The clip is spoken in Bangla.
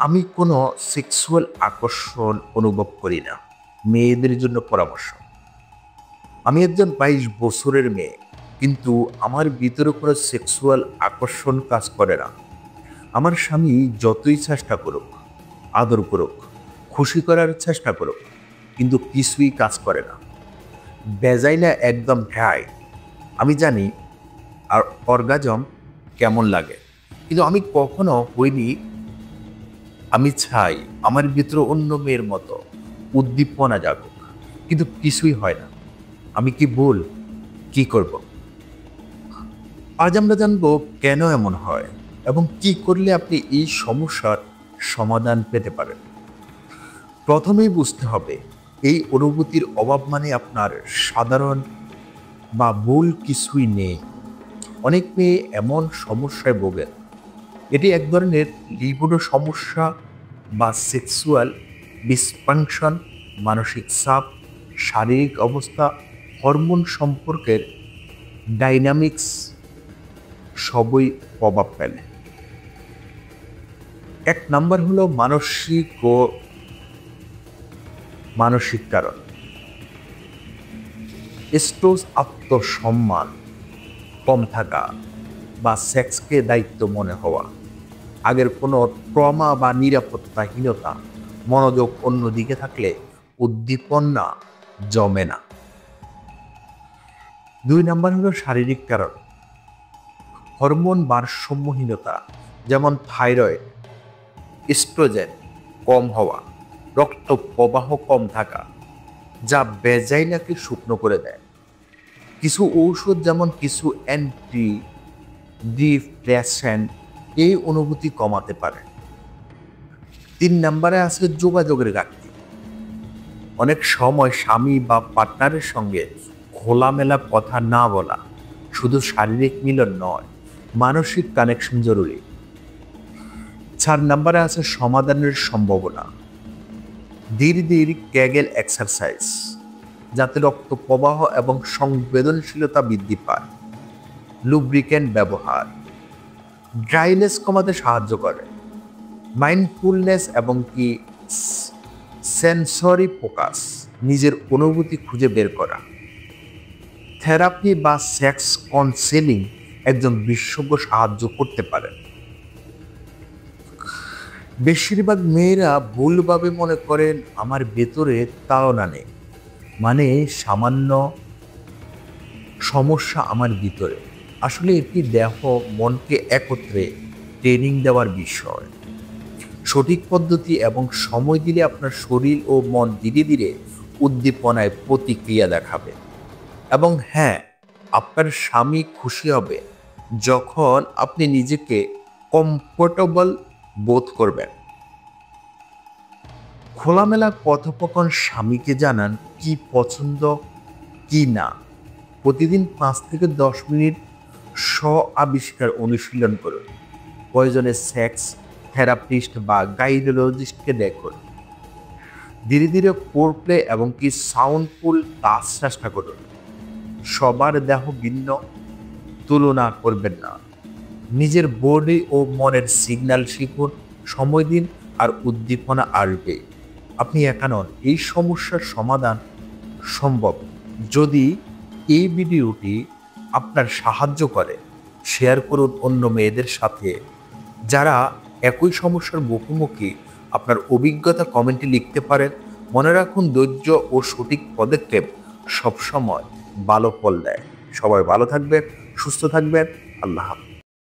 আমি কোনো সেক্সুয়াল আকর্ষণ অনুভব করি না। মেয়েদের জন্য পরামর্শ। আমি একজন ২২ বছরের মেয়ে, কিন্তু আমার ভিতরে কোনো সেক্সুয়াল আকর্ষণ কাজ করে না। আমার স্বামী যতই চেষ্টা করুক, আদর করুক, খুশি করার চেষ্টা করুক, কিন্তু কিছুই কাজ করে না। ভ্যাজাইনা একদম ড্রাই। আমি জানি আর অর্গাজম কেমন লাগে, কিন্তু আমি কখনো হইনি। আমি চাই আমার ভিতরে অন্য মেয়ের মতো উদ্দীপনা জাগুক, কিন্তু কিছুই হয় না। আমি কি ভুল? কি করব? আজ আমরা জানবো কেন এমন হয় এবং কি করলে আপনি এই সমস্যার সমাধান পেতে পারেন। প্রথমেই বুঝতে হবে, এই অনুভূতির অভাব মানে আপনার সাধারণ বা ভুল কিছুই নেই। অনেক মেয়ে এমন সমস্যায় ভোগেন। এটি এক ধরনের লিবিডো সমস্যা বা সেক্সুয়াল ডিসফাংশন, মানসিক চাপ, শারীরিক অবস্থা, হরমোন সম্পর্কের ডাইনামিক্স সবই প্রভাব ফেলে। এক নাম্বার হলো মানসিক কারণ। স্ট্রেস, আত্মসম্মান কম থাকা বা সেক্সকে দায়িত্ব মনে হওয়া, আগের কোনো ট্রমা বা নিরাপত্তাহীনতা, মনোযোগ অন্যদিকে থাকলে উদ্দীপনা জমে না। ২ নাম্বার হলো শারীরিক কারণ। হরমোন ভারসাম্যহীনতা, যেমন থাইরয়েড, এস্ট্রোজেন কম হওয়া, রক্ত প্রবাহ কম থাকা, যা ভ্যাজাইনাকে শুকনো করে দেয়। কিছু ঔষধ, যেমন কিছু অ্যান্টি ডিপ্রেসেন্ট, এই অনুভূতি কমাতে পারে। ৩ নাম্বারে আছে যোগাযোগের ঘাটতি। অনেক সময় স্বামী বা পার্টনারের সঙ্গে খোলামেলা কথা না বলা, শুধু শারীরিক মিলন নয়, মানসিক কানেকশন জরুরি। ৪ নাম্বারে আছে সমাধানের সম্ভাবনা। ধীরে ধীরে ক্যাগেল এক্সারসাইজ, যাতে রক্ত প্রবাহ এবং সংবেদনশীলতা বৃদ্ধি পায়। লুব্রিকেন্ট ব্যবহার ড্রাইনেস কমাতে সাহায্য করে। মাইন্ডফুলনেস এবং কি সেন্সরি ফোকাস, নিজের অনুভূতি খুঁজে বের করা। থেরাপি বা সেক্স কাউন্সেলিং একজন বিশেষজ্ঞ সাহায্য করতে পারে। বেশিরভাগ মেয়েরা ভুলভাবে মনে করেন আমার ভেতরে তাড়না নেই, মানে সামান্য সমস্যা আমার ভিতরে। আসলে এটি দেহ মনকে একত্রে ট্রেনিং দেওয়ার বিষয়। সঠিক পদ্ধতি এবং সময় দিলে আপনার শরীর ও মন ধীরে ধীরে উদ্দীপনায় প্রতিক্রিয়া দেখাবে। এবং হ্যাঁ, আপনার স্বামী খুশি হবে যখন আপনি নিজেকে কমফোর্টেবল বোধ করবেন। খোলামেলা কথোপকথন, স্বামীকে জানান কি পছন্দ কি না। প্রতিদিন ৫ থেকে ১০ মিনিট স্ব আবিষ্কার অনুশীলন করুন। প্রয়োজনে সেক্স থেরাপিস্ট বা গাইনোলজিস্টকে দেখুন। ধীরে ধীরে ফোরপ্লে এবং কি সাউন্ডফুল টাচ চেষ্টা করুন। সবার দেহ ভিন্ন, তুলনা করবেন না। নিজের বডি ও মনের সিগন্যাল শিখুন, সময় দিন, আর উদ্দীপনা আসবে। আপনি একা নন, এই সমস্যার সমাধান সম্ভব। যদি এই ভিডিওটি আপনার সাহায্য করে, শেয়ার করুন অন্য মেয়েদের সাথে যারা একই সমস্যার মুখোমুখি। আপনার অভিজ্ঞতা কমেন্টে লিখতে পারেন। মনে রাখুন, ধৈর্য ও সঠিক পদক্ষেপ সবসময় ভালো ফল দেয়। সবাই ভালো থাকবেন, সুস্থ থাকবেন। আল্লাহ হাফেজ।